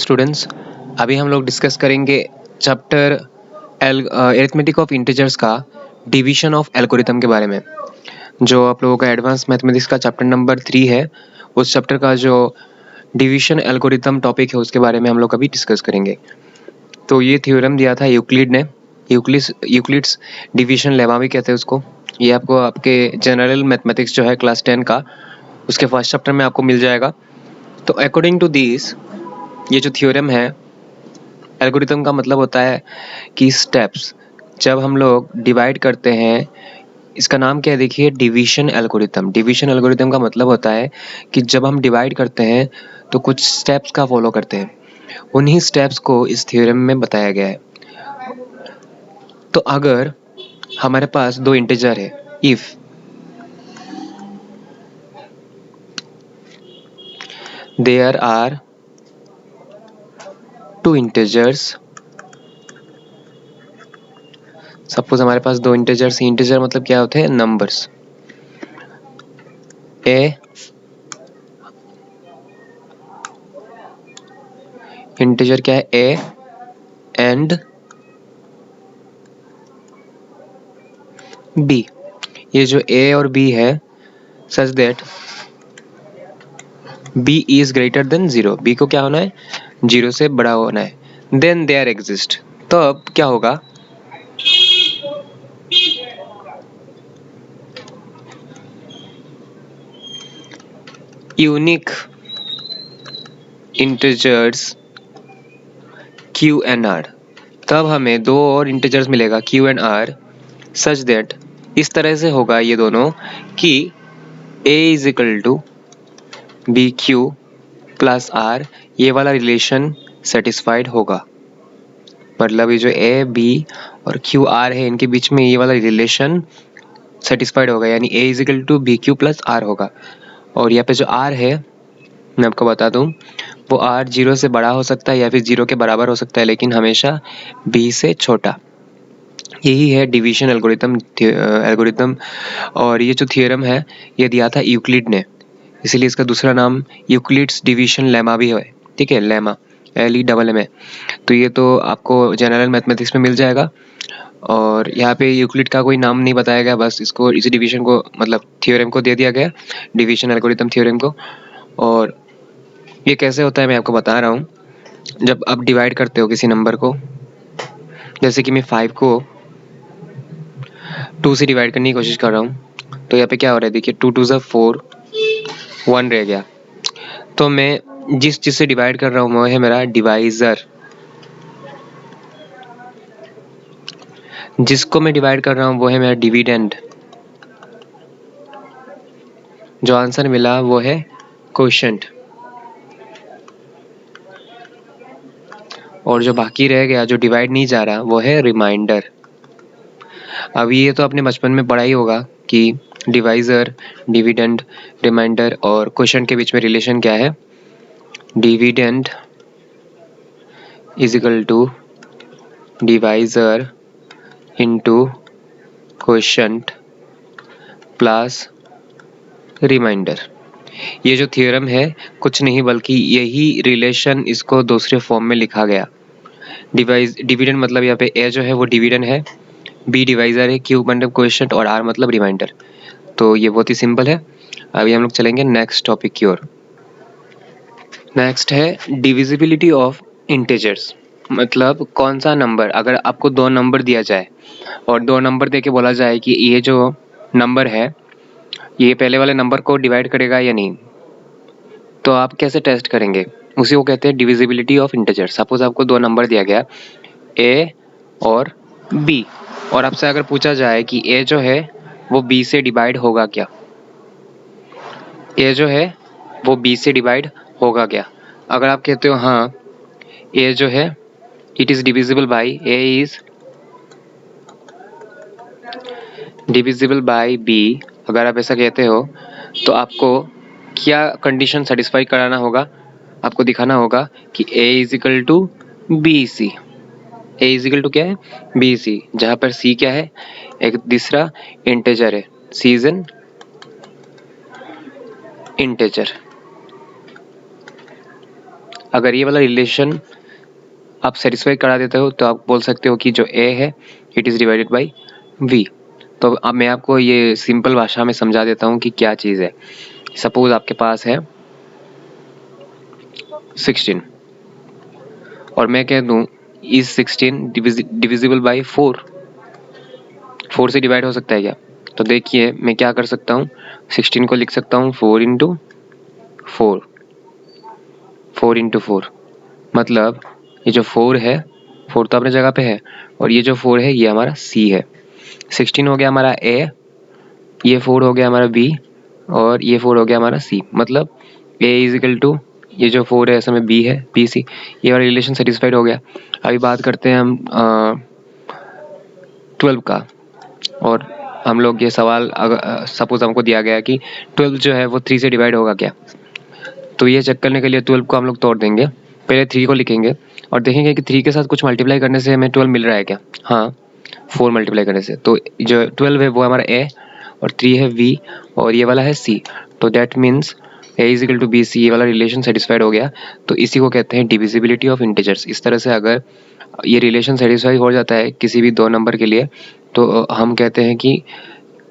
Students, अभी हम लोग डिस्कस करेंगे चैप्टर एरिथमेटिक ऑफ इंटीजर्स का डिवीजन ऑफ एल्गोरिथम के बारे में। जो आप लोगों का एडवांस मैथमेटिक्स का चैप्टर नंबर 3 है, उस चैप्टर का जो डिवीजन एल्गोरिथम टॉपिक है उसके बारे में हम लोग अभी डिस्कस करेंगे। तो ये थ्योरम दिया था यूक्लिड ने, यूक्लिड्स डिवीजन लेमा भी कहते हैं उसको। ये आपको आपके जनरल मैथमेटिक्स जो है क्लास 10 का, उसके फर्स्ट चैप्टर में आपको मिल जाएगा। तो अकॉर्डिंग टू दिस, ये जो थ्योरम है, एल्गोरिथम का मतलब होता है कि स्टेप्स जब हम लोग डिवाइड करते हैं, इसका नाम क्या है देखिए, डिवीजन एल्गोरिथम। डिवीजन एल्गोरिथम का मतलब होता है कि जब हम डिवाइड करते हैं तो कुछ स्टेप्स का फॉलो करते हैं, उन्हीं स्टेप्स को इस थ्योरम में बताया गया है। तो अगर हमारे पास दो इंटीजर है, if there are two integers, suppose हमारे पास दो इंटीजर्स, इंटीजर मतलब क्या होते हैं, नंबर्स। ए इंटीजर क्या है, ए एंड बी। ये जो ए और बी है, such that b is greater than 0, b को क्या होना है, 0 से बड़ा होना है, देन देयर एग्जिस्ट। तो अब क्या होगा, unique integers q and r। तब हमें दो और इंटीजर्स मिलेगा q and r, such that इस तरह से होगा ये दोनों कि a is equal to b q plus r, ये वाला रिलेशन सेटिस्फाइड होगा। मतलब ये जो a b और q r है, इनके बीच में ये वाला रिलेशन सेटिस्फाइड होगा, यानी a is equal to b q plus r होगा। और यहाँ पे जो r है, मैं आपको बता दूं, वो r 0 से बड़ा हो सकता है या फिर 0 के बराबर हो सकता है, लेकिन हमेशा b से छोटा। यही है डिवीजन एल्गोरिथम। और ये जो थियरम है, ये दिया था यूक्लिड ने, इसीलिए इसका दूसरा नाम यूक्लिड्स डिवीजन लेमा भी है। ठीक है, लेमा, LEMMA। तो ये तो आपको जनरल मैथमेटिक्स में मिल जाएगा। और यहाँ पे यूक्लिड का कोई नाम नहीं बताया गया, बस इसको, इस डिवीजन को, मतलब थ्योरम को दे दिया गया, डिवीजन एल्गोरिथम थ्योरम को। और ये कैसे होता है मैं आपको बता रहा हूँ। जब आप डिवाइड करते हो किसी नंबर को, जैसे कि मैं 5 को 2 से डिवाइड करने की कोशिश कर रहा हूँ, तो यहाँ पे क्या हो रहा है देखिए, 2 2 4, 1 रह गया। तो मैं जिस चीज़ से डिवाइड कर रहा हूँ वो है मेरा डिवाइज़र। जिसको मैं डिवाइड कर रहा हूँ वो है मेरा डिविडेंड। जो आंसर मिला वो है क्वोशिएंट। और जो बाकी रह गया, जो डिवाइड नहीं जा रहा, वो है रिमाइंडर। अब ये तो आपने बचपन में पढ़ा ही होगा कि डिवाइज़र, डिविडेंड, रिमाइंडर और क्वोशिएंट के बीच में रिलेशन क्या है। Dividend is equal to divisor into quotient plus remainder. ये जो थ्योरम है कुछ नहीं बल्कि यही रिलेशन, इसको दूसरे फॉर्म में लिखा गया। डिविडेंड मतलब यहाँ पे ए जो है वो डिविडेंड है, बी डिवाइज़र है, क्यू मतलब क्वोशिएंट और आर मतलब रिमाइंडर। तो ये बहुत ही सिंपल है। अभी हम लोग चलेंगे नेक्स्ट टॉपिक की ओर। नेक्स्ट है डिविजिबिलिटी ऑफ इंटीजर्स। मतलब कौन सा नंबर, अगर आपको दो नंबर दिया जाए और दो नंबर दे के बोला जाए कि ये जो नंबर है ये पहले वाले नंबर को डिवाइड करेगा या नहीं, तो आप कैसे टेस्ट करेंगे, उसी को कहते हैं डिविजिबिलिटी ऑफ इंटीजर। सपोज आपको दो नंबर दिया गया, a और b, और आपसे अगर पूछा जाए कि a जो है वो b से डिवाइड होगा क्या, a जो है वो b से डिवाइड होगा क्या। अगर आप कहते हो हाँ, a जो है it is divisible by, a is divisible by b, अगर आप ऐसा कहते हो तो आपको क्या कंडीशन सेटिस्फाई कराना होगा, आपको दिखाना होगा कि a is equal to B c. a is equal to क्या है, बी सी, जहाँ पर c क्या है, एक दूसरा इंटीजर है, c इज एन इंटीजर। अगर ये वाला रिलेशन आप सेटिस्फाई करा देते हो तो आप बोल सकते हो कि जो a है it is divided by v। तो अब मैं आपको ये सिंपल भाषा में समझा देता हूँ कि क्या चीज़ है। सपोज आपके पास है 16 और मैं कह दूँ इज 16 डिविजिबल बाई 4 से डिवाइड हो सकता है क्या? तो देखिए मैं क्या कर सकता हूँ, 16 को लिख सकता हूँ 4 इंटू 4 मतलब ये जो 4 है, 4 तो अपने जगह पे है, और ये जो 4 है ये हमारा c है। 16 हो गया हमारा a, ये 4 हो गया हमारा b, और ये 4 हो गया हमारा c। मतलब a इज इक्वल टू ये जो 4 है ऐसे में b है, b c। ये वाला रिलेशन सेटिस्फाइड हो गया। अभी बात करते हैं हम 12 का। और हम लोग ये सवाल अगर सपोज हमको दिया गया कि 12 जो है वो 3 से डिवाइड होगा क्या? तो ये चेक करने के लिए 12 को हम लोग तोड़ देंगे। पहले 3 को लिखेंगे और देखेंगे कि 3 के साथ कुछ मल्टीप्लाई करने से हमें 12 मिल रहा है क्या? हाँ, 4 मल्टीप्लाई करने से। तो जो 12 है वो हमारा a और 3 है v और ये वाला है c। तो that means a is equal to B c. ये वाला रिलेशन सेटिस्फाइड हो गया। तो इसी को कहते हैं डिविजिबिलिटी ऑफ इंटीजर्स। इस तरह से अगर ये रिलेशन सेटिस्फाई हो जाता है किसी भी दो नंबर के लिए तो हम कहते हैं कि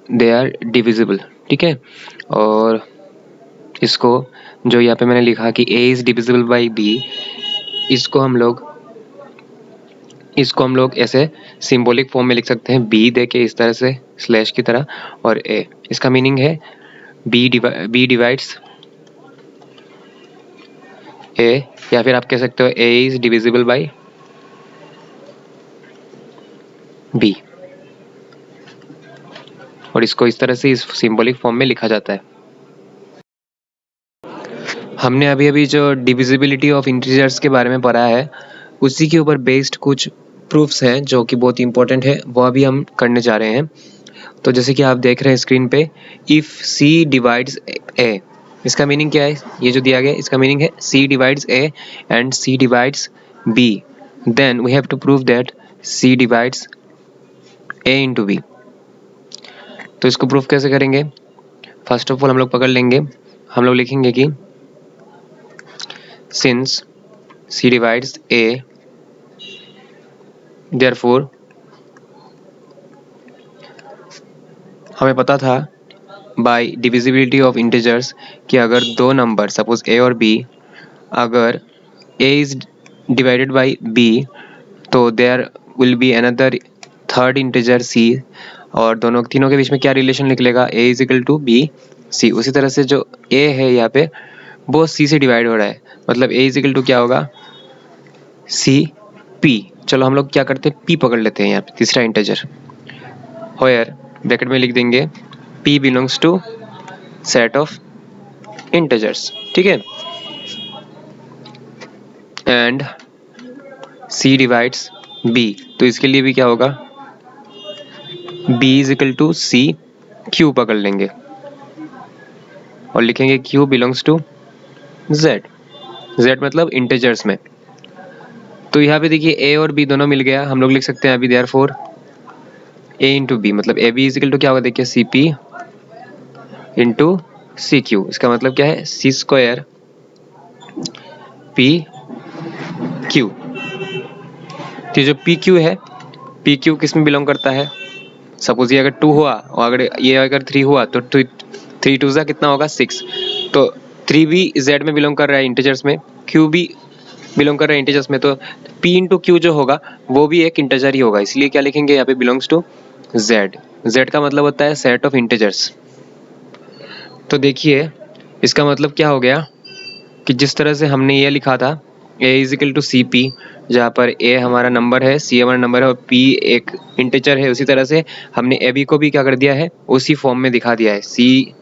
दे आर डिविजिबल। ठीक है। और इसको जो यहाँ पे मैंने लिखा कि a is divisible by b, इसको हम लोग ऐसे सिंबॉलिक फॉर्म में लिख सकते हैं, b दे के इस तरह से स्लैश की तरह और a। इसका मीनिंग है b डिवाइड्स a, या फिर आप कह सकते हो a is divisible by b। और इसको इस तरह से इस सिंबॉलिक फॉर्म में लिखा जाता है। हमने अभी जो डिविजिबिलिटी ऑफ इंटीजर्स के बारे में पढ़ा है उसी के ऊपर बेस्ड कुछ प्रूफ्स हैं जो कि बहुत इंपॉर्टेंट है, वो अभी हम करने जा रहे हैं। तो जैसे कि आप देख रहे हैं स्क्रीन पे, इफ़ c डिवाइड्स a, इसका मीनिंग क्या है? ये जो दिया गया है इसका मीनिंग है c divides a and c divides b, then we have to prove that c divides a into b। तो इसको प्रूफ कैसे करेंगे? फर्स्ट ऑफ ऑल हम लोग पकड़ लेंगे, हम लोग लिखेंगे कि since c divides a, therefore हमें पता था बाय डिविजिबिलिटी ऑफ इंटीजर्स कि अगर दो नंबर सपोज a और b, अगर a is divided by b तो there will be another third integer c, और तीनों के बीच में क्या रिलेशन निकलेगा? a is equal to b c। उसी तरह से जो a है यहाँ पे वो c से डिवाइड हो रहा है, मतलब a इज इक्वल टू क्या होगा? c p। चलो हम लोग क्या करते हैं, p पकड़ लेते हैं यहाँ पे तीसरा इंटीजर। होयर ब्रैकेट में लिख देंगे p belongs to set of integers. ठीक है। एंड c डिवाइड्स b, तो इसके लिए भी क्या होगा? b is equal to c q पकड़ लेंगे और लिखेंगे q belongs to z। z मतलब इंटीजर्स में। तो यहाँ पे देखिए a और b दोनों मिल गया, हम लोग लिख सकते हैं अभी देयरफॉर a इंटू बी, मतलब ए बी इजिकल टू क्या होगा? देखिए c p into c q. इसका मतलब क्या है? सी स्क्वायर पी क्यू। तो जो पी क्यू है, पी क्यू किस में बिलोंग करता है? सपोज ये अगर 2 हुआ और अगर 3 हुआ तो 3 टू ज़ा कितना होगा? 6। तो 3 भी जेड में बिलोंग कर रहा है इंटीजर्स में, क्यू भी बिलोंग कर रहा है इंटीजर्स में, तो p इंटू क्यू जो होगा वो भी एक इंटीजर ही होगा। इसलिए क्या लिखेंगे यहाँ पे? Belongs to z। z का मतलब होता है सेट ऑफ इंटीजर्स। तो देखिए इसका मतलब क्या हो गया कि जिस तरह से हमने ये लिखा था a is equal to c p, जहाँ पर a हमारा नंबर है, c हमारा नंबर है और p एक इंटीजर है, उसी तरह से हमने a b को भी क्या कर दिया है? उसी फॉर्म में दिखा दिया है, सी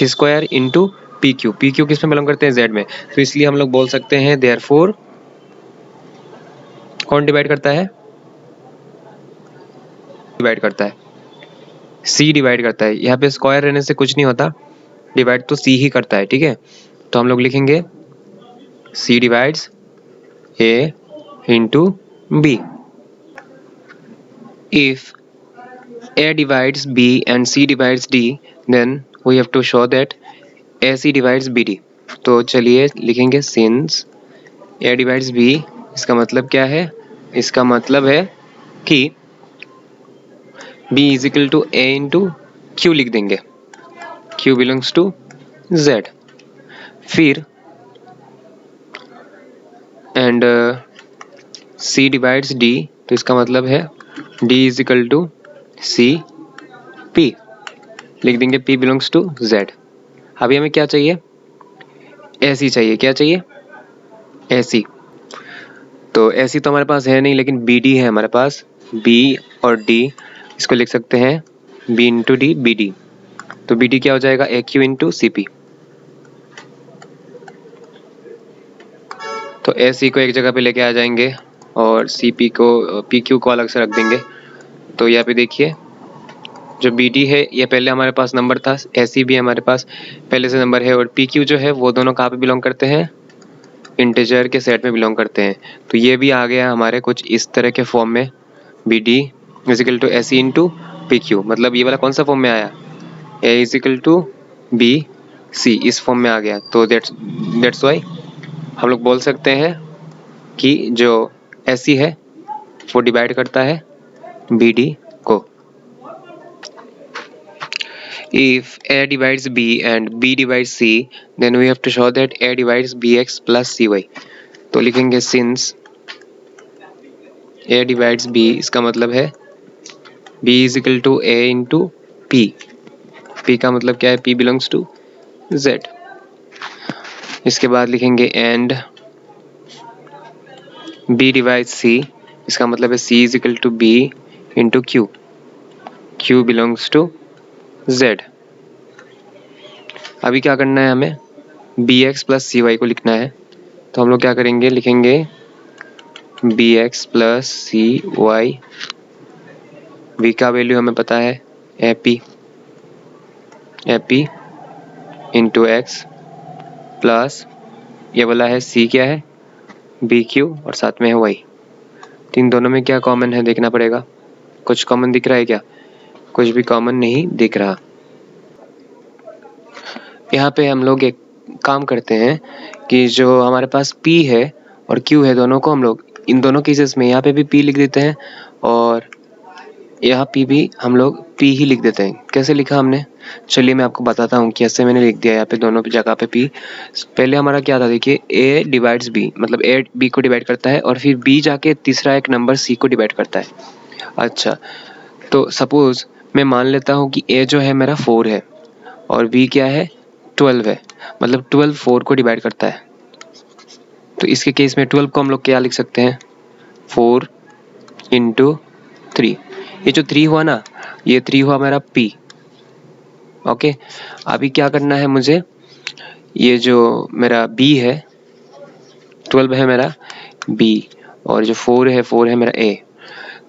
square into P Q. P Q किस में बिलोंग करते हैं? z में। तो इसलिए हम लोग बोल सकते हैं देयरफॉर कौन डिवाइड करता है? डिवाइड करता है, c डिवाइड करता है। यहाँ पे स्क्वायर रहने से कुछ नहीं होता, डिवाइड तो c ही करता है। ठीक है। तो हम लोग लिखेंगे c divides a into b। If a divides b and c divides d, then we have to show that ac divides bd। तो चलिए लिखेंगे since ए डिवाइड्स बी, इसका मतलब क्या है? इसका मतलब है कि b is equal to a into q लिख देंगे, q बिलोंग्स टू z। फिर एंड c डिवाइड्स d, तो इसका मतलब है d is equal to c p, लिख देंगे p बिलोंग्स टू z। अभी हमें क्या चाहिए? ऐसी चाहिए। क्या चाहिए? ऐसी। तो ऐसी तो हमारे पास है नहीं, लेकिन बी डी है हमारे पास। बी और डी, इसको लिख सकते हैं b into d, b d. तो बी डी क्या हो जाएगा? A q into c p. तो ए सी को एक जगह पे लेके आ जाएंगे और सी पी को, पी क्यू को अलग से रख देंगे। तो यहाँ पे देखिए, जो बी डी है ये पहले हमारे पास नंबर था, ए सी भी हमारे पास पहले से नंबर है, और पी क्यू जो है वो दोनों कहाँ पे बिलोंग करते हैं? इंटीजर के सेट में बिलोंग करते हैं। तो ये भी आ गया हमारे कुछ इस तरह के फॉर्म में, B D is equal to A C into P Q. मतलब ये वाला कौन सा फॉर्म में आया? A is equal to B C, इस फॉर्म में आ गया। तो दैट्स वाई हम लोग बोल सकते हैं कि जो ए सी है वो डिवाइड करता है बी डी को। If A divides B and B divides C, then we have to show that A divides BX plus CY। तो लिखेंगे since A divides B, इसका मतलब है B is equal to A into P। P का मतलब क्या है? P belongs to Z। इसके बाद लिखेंगे and B divides C, इसका मतलब है C is equal to B into Q। Q belongs to Z। अभी क्या करना है हमें? bx प्लस सी वाई को लिखना है। तो हम लोग क्या करेंगे? लिखेंगे bx plus c Y, v का वैल्यू हमें पता है AP इंटू एक्स, प्लस ये वाला है c क्या है? bq, और साथ में है y। तो इन दोनों में क्या कॉमन है देखना पड़ेगा। कुछ कॉमन दिख रहा है क्या? कुछ भी कॉमन नहीं दिख रहा। यहाँ पे हम लोग एक काम करते हैं कि जो हमारे पास P है और Q है, दोनों को हम लोग इन दोनों केसेस में यहाँ पे भी P लिख देते हैं और यहाँ P भी हम लोग P ही लिख देते हैं। कैसे लिखा हमने? चलिए मैं आपको बताता हूँ कि ऐसे मैंने लिख दिया यहाँ पे दोनों जगह पे P। पहले हमारा क्या था? देखिए, A डिवाइड्स B, मतलब A B को डिवाइड करता है और फिर B जाके तीसरा एक नंबर C को डिवाइड करता है। अच्छा, तो सपोज मैं मान लेता हूँ कि A जो है मेरा 4 है और B क्या है? 12 है, मतलब 12 4 को डिवाइड करता है। तो इसके केस में 12 को हम लोग क्या लिख सकते हैं? 4 इंटू 3। ये जो 3 हुआ ना, ये 3 हुआ मेरा P। ओके, अभी क्या करना है मुझे? ये जो मेरा B है, 12 है मेरा B, और जो 4 है मेरा A।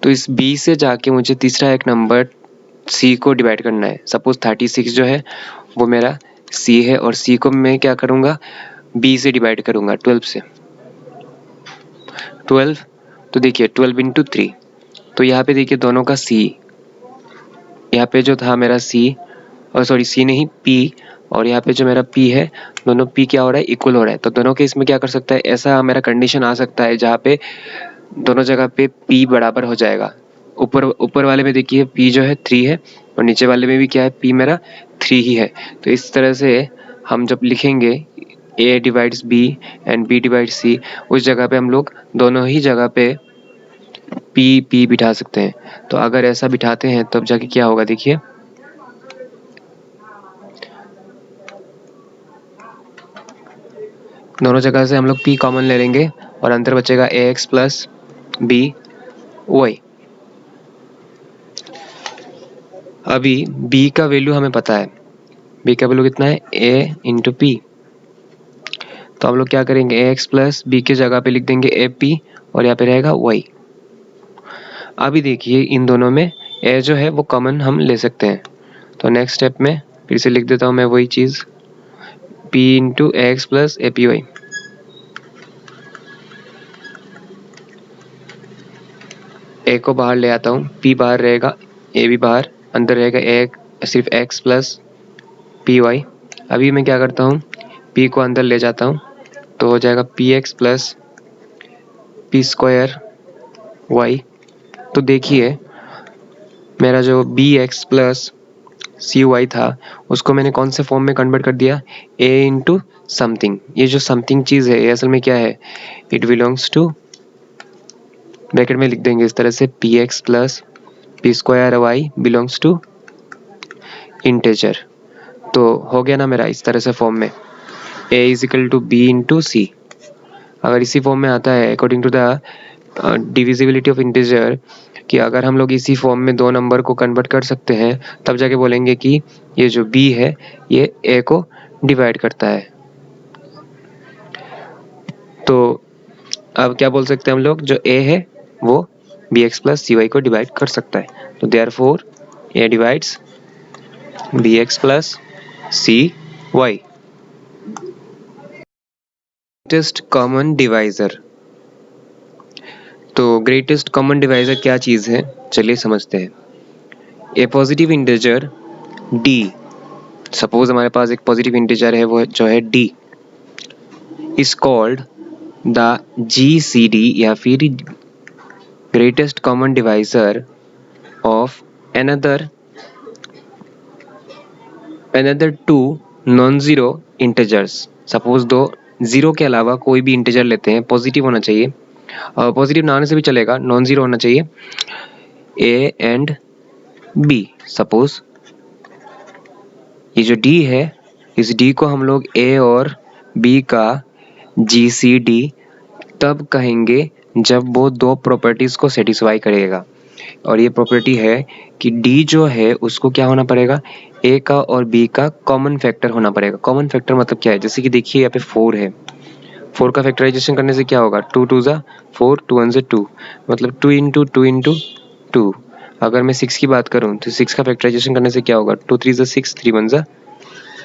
तो इस B से जाके मुझे तीसरा एक नंबर C को डिवाइड करना है। सपोज 36 जो है वो मेरा C है और C को मैं क्या करूँगा? B से डिवाइड करूँगा 12 से। 12, तो देखिए 12 इंटू 3। तो यहाँ पे देखिए दोनों का C, यहाँ पे जो था मेरा C, और सॉरी C नहीं P, और यहाँ पे जो मेरा P है, दोनों P क्या हो रहा है? इक्वल हो रहा है। तो दोनों के इसमें क्या कर सकता है? ऐसा मेरा कंडीशन आ सकता है जहाँ पे दोनों जगह पे P बराबर हो जाएगा। ऊपर वाले में देखिए P जो है 3 है और नीचे वाले में भी क्या है? P मेरा 3 ही है। तो इस तरह से हम जब लिखेंगे A divides B and B divides C, उस जगह पे हम लोग दोनों ही जगह पे P बिठा सकते हैं। तो अगर ऐसा बिठाते हैं तब जाके क्या होगा? देखिए, दोनों जगह से हम लोग P कॉमन ले लेंगे और अंतर बचेगा AX प्लस BY। अभी B का वैल्यू हमें पता है। B का वैल्यू कितना है? A into P। तो हम लोग क्या करेंगे? AX प्लस B की जगह पे लिख देंगे AP और यहाँ पे रहेगा Y। अभी देखिए इन दोनों में A जो है वो कॉमन हम ले सकते हैं। तो नेक्स्ट स्टेप में फिर से लिख देता हूँ मैं वही चीज़, P into AX plus APY। A को बाहर ले आता हूँ, P बाहर रहेगा, A भी बाहर, अंदर रहेगा सिर्फ X प्लस PY। अभी मैं क्या करता हूँ? P को अंदर ले जाता हूँ तो हो जाएगा PX plus p square y. तो देखिए मेरा जो b x plus c y था उसको मैंने कौन से फॉर्म में कन्वर्ट कर दिया, ए इंटू समथिंग। ये जो समथिंग चीज़ है ये असल में क्या है, इट बिलोंग्स टू, ब्रैकेट में लिख देंगे इस तरह से, p x plus p square y belongs to integer. तो हो गया ना मेरा इस तरह से फॉर्म में, A is equal to B into C. अगर इसी फॉर्म में आता है according to the divisibility of integer, कि अगर हम लोग इसी फॉर्म में दो नंबर को कन्वर्ट कर सकते हैं तब जाके बोलेंगे कि ये जो b है ये a को डिवाइड करता है। तो अब क्या बोल सकते हैं हम लोग, जो a है वो bx प्लस cy को डिवाइड कर सकता है। तो therefore a divides bx plus cy। Greatest common divisor. तो ग्रेटेस्ट कॉमन डिवाइजर क्या चीज़ है, चलिए समझते हैं। ए पॉजिटिव इंटीजर d, सपोज हमारे पास एक पॉजिटिव इंटीजर है वो जो है d, is called the GCD या फिर greatest common divisor of another two non zero integers. Suppose दो ज़ीरो के अलावा कोई भी इंटीजर लेते हैं, पॉजिटिव होना चाहिए, पॉजिटिव ना आने से भी चलेगा, नॉन ज़ीरो होना चाहिए, a एंड b। सपोज ये जो d है इस d को हम लोग a और b का GCD तब कहेंगे जब वो दो प्रॉपर्टीज़ को सेटिस्फाई करेगा। और ये प्रॉपर्टी है कि d जो है उसको क्या होना पड़ेगा, a का और b का कॉमन फैक्टर होना पड़ेगा। कॉमन फैक्टर मतलब क्या है, जैसे कि देखिए यहाँ पे 4 है, 4 का फैक्टराइजेशन करने से क्या होगा, 2 2 ज़ा 4, 2 1 ज़ा 2, मतलब 2 इंटू 2 इंटू 2। अगर मैं 6 की बात करूँ तो 6 का फैक्टराइजेशन करने से क्या होगा, 2 3 ज़ा 6, 3 1 ज़ा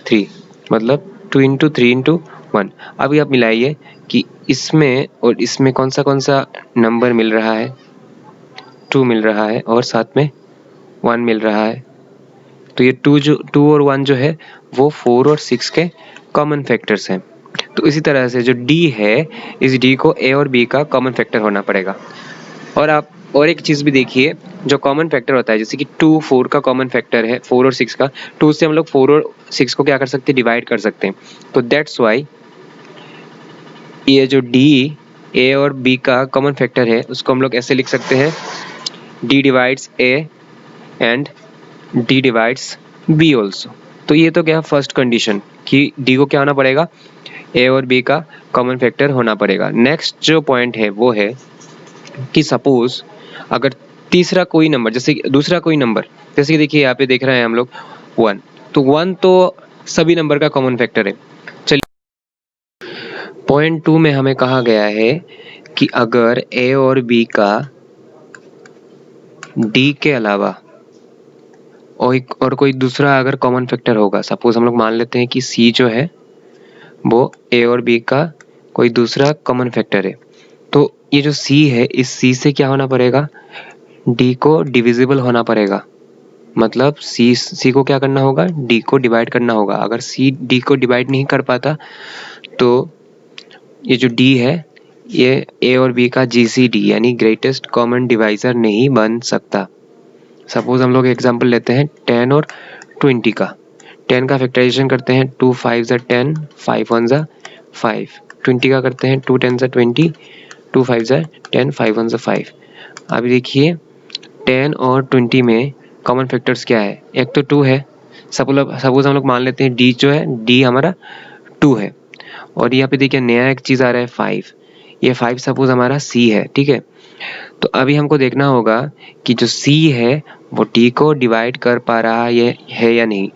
3, मतलब 2 इंटू 3 इंटू 1। अभी आप मिलाइए कि इसमें और इसमें कौन सा नंबर मिल रहा है, 2 मिल रहा है और साथ में 1 मिल रहा है। तो ये 2 और 1 जो है वो 4 और 6 के कॉमन फैक्टर्स हैं। तो इसी तरह से जो d है इस d को a और b का कॉमन फैक्टर होना पड़ेगा। और आप और एक चीज़ भी देखिए, जो कॉमन फैक्टर होता है, जैसे कि 2 4 का कॉमन फैक्टर है, 4 और 6 का, 2 से हम लोग 4 और 6 को क्या कर सकते हैं, डिवाइड कर सकते हैं। तो दैट्स वाई ये जो d a और b का कॉमन फैक्टर है उसको हम लोग ऐसे लिख सकते हैं, d divides a and d divides b also. तो ये तो क्या फर्स्ट कंडीशन कि d को क्या होना पड़ेगा, a और b का कॉमन फैक्टर होना पड़ेगा। नेक्स्ट जो पॉइंट है वो है कि सपोज अगर तीसरा कोई नंबर, जैसे दूसरा कोई नंबर, जैसे कि देखिए यहाँ पे देख रहे हैं हम लोग 1, तो 1 तो सभी नंबर का कॉमन फैक्टर है। चलिए पॉइंट 2 में हमें कहा गया है कि अगर a और b का d के अलावा और कोई दूसरा अगर कॉमन फैक्टर होगा, सपोज हम लोग मान लेते हैं कि c जो है वो a और b का कोई दूसरा कॉमन फैक्टर है, तो ये जो c है इस c से क्या होना पड़ेगा, d को डिविजिबल होना पड़ेगा। मतलब c को क्या करना होगा, d को डिवाइड करना होगा। अगर c d को डिवाइड नहीं कर पाता तो ये जो d है ये a और b का GCD यानी ग्रेटेस्ट कॉमन डिवाइजर नहीं बन सकता। सपोज हम लोग एग्जांपल लेते हैं 10 और 20 का। 10 का फैक्टराइजेशन करते हैं, 2 5 ज़ा 10, 5 1 ज़ा 5। 20 का करते हैं, 2 10 ज़ा 20, 2 5 ज़ा 10, 5 1 ज़ा 5। अभी देखिए 10 और 20 में कॉमन फैक्टर्स क्या है, एक तो 2 है, सपोज हम लोग मान लेते हैं d जो है, d हमारा 2 है, और यहाँ पे देखिए नया एक चीज़ आ रहा है 5, ये 5 सपोज हमारा c है, ठीक है। तो अभी हमको देखना होगा कि जो c है वो d को डिवाइड कर पा रहा है या नहीं।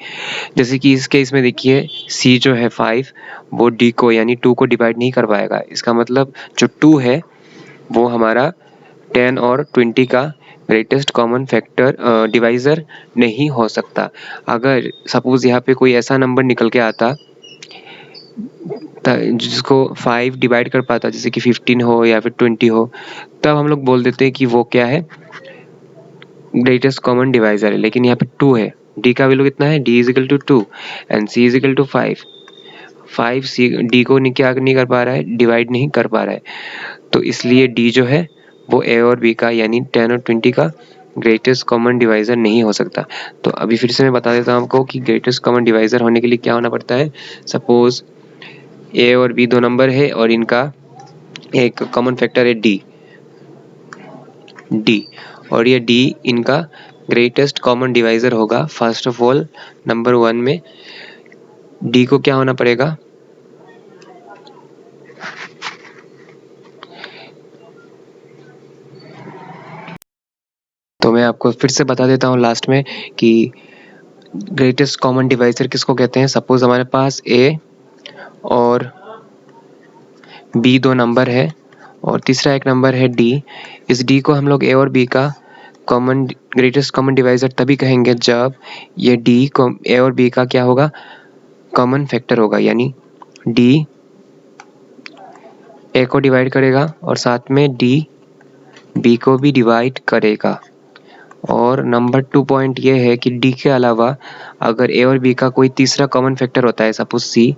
जैसे कि इस केस में देखिए c जो है 5 वो d को यानी 2 को डिवाइड नहीं कर पाएगा। इसका मतलब जो 2 है वो हमारा 10 और 20 का ग्रेटेस्ट कॉमन फैक्टर डिवाइज़र नहीं हो सकता। अगर सपोज यहाँ पे कोई ऐसा नंबर निकल के आता जिसको 5 डिवाइड कर पाता, जैसे कि 15 हो या फिर 20 हो, तब हम लोग बोल देते हैं कि वो क्या है, ग्रेटेस्ट कॉमन डिवाइजर है। लेकिन यहाँ पे 2 है, d का वैल्यू कितना है, d is equal to 2 and c is equal to 5। 5 c d को क्या नहीं कर पा रहा है, डिवाइड नहीं कर पा रहा है। तो इसलिए डी जो है वो ए और बी का यानी 10 और 20 का ग्रेटेस्ट कॉमन डिवाइज़र नहीं हो सकता। तो अभी फिर से मैं बता देता हूँ आपको कि ग्रेटेस्ट कॉमन डिवाइज़र होने के लिए क्या होना पड़ता है। सपोज़ ए और बी दो नंबर है और इनका एक कॉमन फैक्टर है डी और ये डी इनका ग्रेटेस्ट कॉमन डिवाइज़र होगा। फर्स्ट ऑफ ऑल नंबर 1 में डी को क्या होना पड़ेगा, तो मैं आपको फिर से बता देता हूँ लास्ट में कि ग्रेटेस्ट कॉमन डिवाइज़र किसको कहते हैं। सपोज़ हमारे पास ए और बी दो नंबर है और तीसरा एक नंबर है डी। इस डी को हम लोग ए और बी का ग्रेटेस्ट कॉमन डिवाइज़र तभी कहेंगे जब ये डी को ए और बी का क्या होगा, कॉमन फैक्टर होगा, यानी डी ए को डिवाइड करेगा और साथ में डी बी को भी डिवाइड करेगा। और नंबर 2 पॉइंट ये है कि डी के अलावा अगर ए और बी का कोई तीसरा कॉमन फैक्टर होता है, सपोज सी,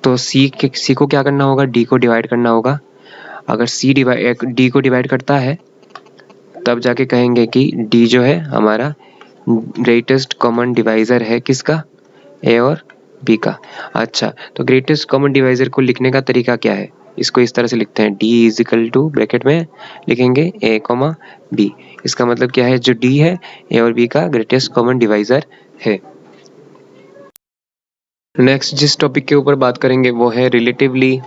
तो सी को क्या करना होगा, डी को डिवाइड करना होगा। अगर सी डी को डिवाइड करता है तब जाके कहेंगे कि डी जो है हमारा ग्रेटेस्ट कॉमन डिवाइज़र है, किसका, ए और बी का। अच्छा, तो ग्रेटेस्ट कॉमन डिवाइज़र को लिखने का तरीका क्या है, इसको इस तरह से लिखते हैं, D is equal to bracket में लिखेंगे ए कॉमा बी। इसका मतलब क्या है, जो डी है ए और बी का ग्रेटेस्ट कॉमन डिवाइज़र है। नेक्स्ट जिस टॉपिक के ऊपर बात करेंगे वो है relatively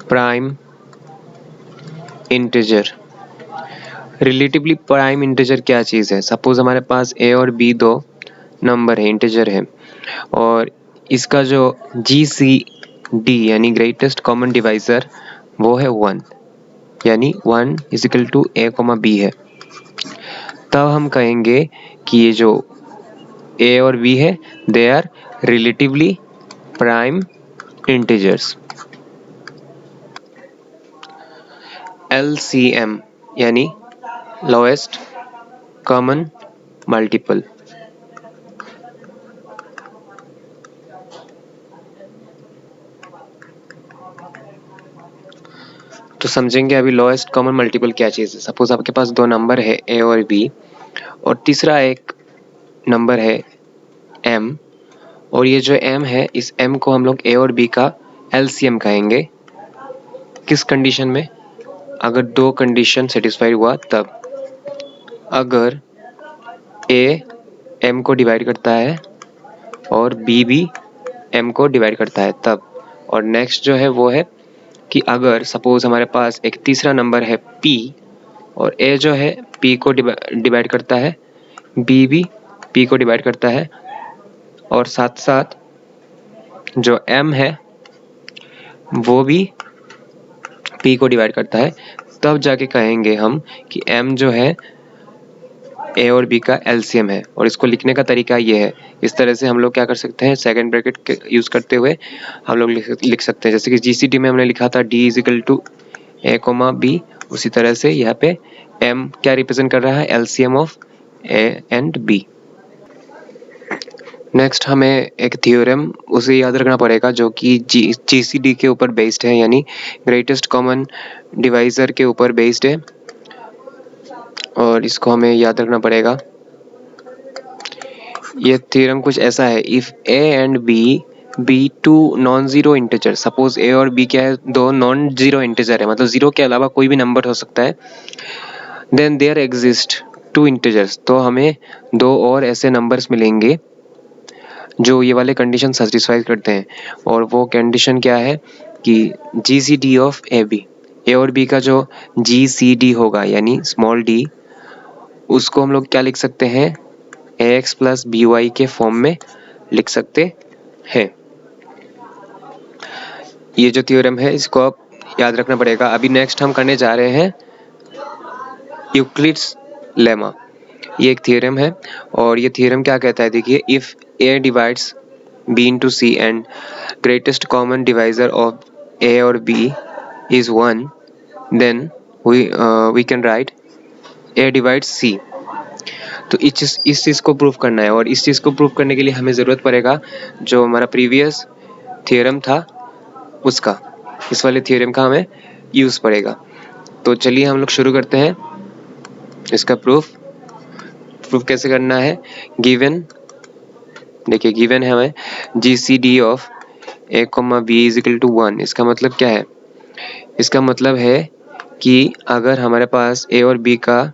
prime integer. Relatively prime integer क्या चीज़ है। सपोज हमारे पास ए और बी दो नंबर है, इंटीजर है, और इसका जो GCD यानी ग्रेटेस्ट कॉमन डिवाइज़र वो है 1, यानी 1 is equal to a comma b है। तब हम कहेंगे कि ये जो ए और बी है they are relatively prime integers. LCM यानी लोएस्ट कॉमन मल्टीपल। तो समझेंगे अभी लोएस्ट कॉमन मल्टीपल क्या चीज़ है। सपोज आपके पास दो नंबर है ए और बी और तीसरा एक नंबर है m, और ये जो m है इस m को हम लोग a और b का LCM कहेंगे। किस कंडीशन में, अगर दो कंडीशन सेटिस्फाई हुआ तब, अगर a m को डिवाइड करता है और b भी m को डिवाइड करता है तब। और नेक्स्ट जो है वो है कि अगर सपोज हमारे पास एक तीसरा नंबर है p और a जो है p को डिवाइड करता है, b भी p को डिवाइड करता है, और साथ साथ जो m है वो भी p को डिवाइड करता है, तब जाके कहेंगे हम कि m जो है a और b का LCM है। और इसको लिखने का तरीका ये है, इस तरह से हम लोग क्या कर सकते हैं, सेकंड ब्रैकेट यूज़ करते हुए हम लोग लिख सकते हैं। जैसे कि GCD में हमने लिखा था d is equal to a comma b, उसी तरह से यहाँ पे m क्या रिप्रेजेंट कर रहा है, LCM of a and b। Next हमें एक थ्योरम उसे याद रखना पड़ेगा जो कि GCD के ऊपर बेस्ड है, यानी ग्रेटेस्ट कॉमन डिवाइज़र के ऊपर बेस्ड है, और इसको हमें याद रखना पड़ेगा। ये थ्योरम कुछ ऐसा है, if a and b be two non zero integer. Suppose a और b क्या है, दो नॉन ज़ीरो इंटीजर है, मतलब ज़ीरो के अलावा कोई भी नंबर हो सकता है, then there exist two integers. तो हमें दो और ऐसे नंबर्स मिलेंगे जो ये वाले कंडीशन सेटिस्फाई करते हैं। और वो कंडीशन क्या है कि GCD ऑफ AB, ए और बी का जो GCD होगा यानी स्मॉल d, उसको हम लोग क्या लिख सकते हैं, ax प्लस by के फॉर्म में लिख सकते हैं। ये जो थ्योरम है इसको आप याद रखना पड़ेगा। अभी नेक्स्ट हम करने जा रहे हैं यूक्लिड्स लेमा। ये एक थ्योरम है और ये थ्योरम क्या कहता है, देखिए, if a divides b into c and greatest common divisor of a or b is 1, then we can write a divides c। तो इस चीज़ को प्रूफ करना है, और इस चीज़ को प्रूफ करने के लिए हमें ज़रूरत पड़ेगा जो हमारा प्रीवियस थ्योरम था उसका। इस वाले थ्योरम का हमें यूज़ पड़ेगा। तो चलिए हम लोग शुरू करते हैं इसका प्रूफ कैसे करना है। गिवन, देखिए गिवन है हमें GCD of a, b is equal to 1। इसका मतलब क्या है? इसका मतलब है कि अगर हमारे पास a और b का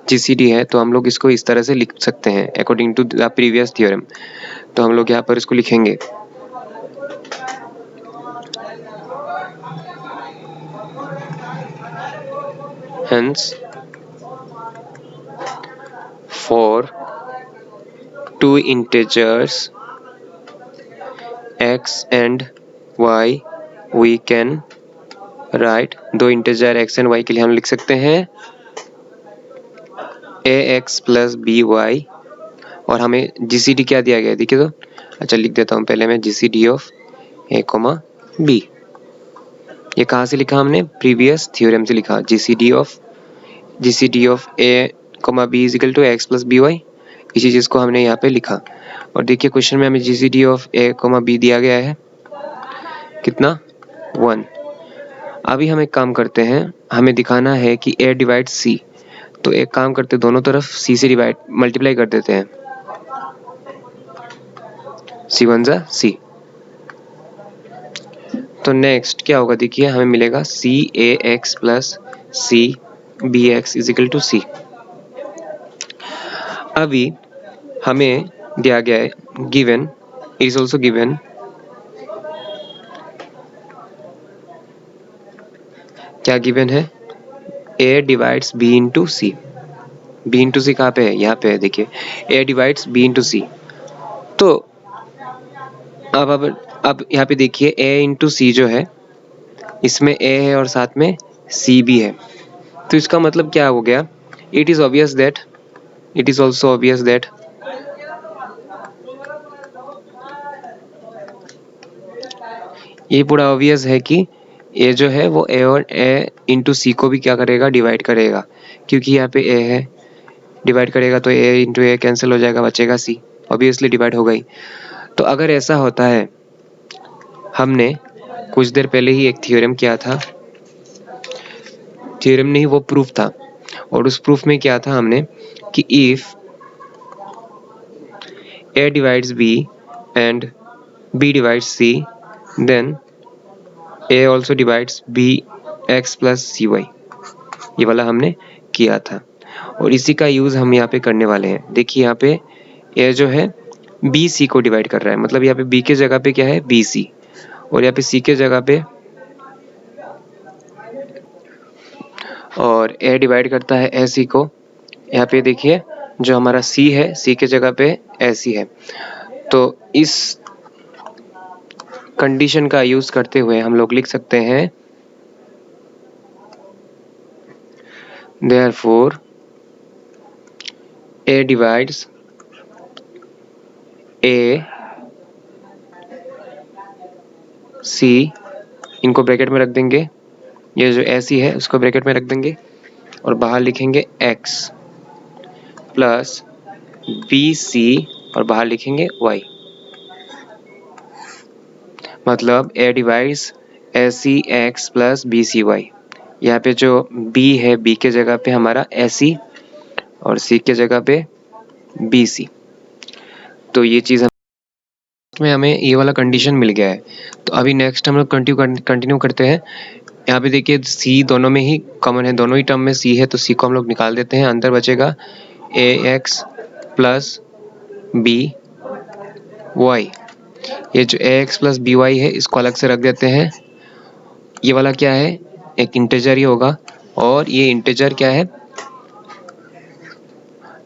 GCD है तो हम लोग इसको इस तरह से लिख सकते हैं according to the previous theorem. तो हम लोग यहाँ पर इसको लिखेंगे hence for two integers x and y we can write, दो इंटीजर x and y के लिए हम लिख सकते हैं ax plus by, और हमें GCD क्या दिया गया है देखिए। तो अच्छा लिख देता हूँ पहले मैं GCD ऑफ a, b। ये कहाँ से लिखा हमने? प्रीवियस थ्योरम से लिखा। GCD of a, b is equal to x plus b y, इसी चीज़ को हमने यहाँ पे लिखा। और देखिए क्वेश्चन में हमें GCD ऑफ a, b दिया गया है कितना? 1। अभी हम एक काम करते हैं, हमें दिखाना है कि a डिवाइड c। तो एक काम करते, दोनों तरफ c से मल्टीप्लाई कर देते हैं। c1 जा c। तो नेक्स्ट क्या होगा देखिए, हमें मिलेगा CAX plus CBX is equal to C। अभी हमें दिया गया है गिवन इज ऑल्सो गिवन क्या गिवन है? A divides B into C। B into C कहाँ पे है? यहाँ पे है देखिए, A divides B into C। तो अब यहाँ पे देखिए A इंटू C जो है, इसमें A है और साथ में C भी है। तो इसका मतलब क्या हो गया? It is also obvious that ये पूरा ऑब्वियस है कि A जो है वो A और A इंटू C को भी क्या करेगा? डिवाइड करेगा, क्योंकि यहाँ पे A है, डिवाइड करेगा तो A इंटू A कैंसिल हो जाएगा, बचेगा C, ऑब्वियसली डिवाइड हो गई। तो अगर ऐसा होता है, हमने कुछ देर पहले ही एक थ्योरम किया था, थ्योरम नहीं वो प्रूफ था, और उस प्रूफ में क्या था हमने कि if A divides B and B divides C then A also divides BX plus CY, ये वाला हमने किया था, और इसी का यूज़ हम यहाँ पे करने वाले हैं। देखिए यहाँ पे A जो है BC को डिवाइड कर रहा है, मतलब यहाँ पे B के जगह पे क्या है? BC, और यहाँ पे C के जगह पे, और A डिवाइड करता है AC को। यहाँ पे देखिए जो हमारा C है, C के जगह पे AC है। तो इस कंडीशन का यूज करते हुए हम लोग लिख सकते हैं therefore A divides A C, इनको ब्रैकेट में रख देंगे, ये जो AC है उसको ब्रैकेट में रख देंगे, और बाहर लिखेंगे X प्लस BC, और बाहर लिखेंगे Y। मतलब A divides ACX plus BCY। यहाँ पे जो B है, B के जगह पे हमारा AC और C के जगह पे BC। तो ये चीज़ में हमें ये वाला कंडीशन मिल गया है। तो अभी नेक्स्ट हम लोग कंटिन्यू करते हैं। यहाँ पे देखिए C दोनों में ही कॉमन है, दोनों ही टर्म में C है, तो C को हम लोग निकाल देते हैं। अंदर बचेगा AX प्लस BY। ये जो AX प्लस BY है इसको अलग से रख देते हैं। ये वाला क्या है? एक इंटीजर ही होगा, और ये इंटीजर क्या है?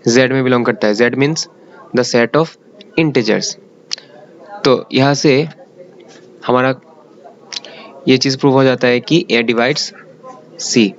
Z में बिलोंग करता है। Z means the set of integers. तो यहाँ से हमारा ये चीज़ प्रूव हो जाता है कि A डिवाइड्स C।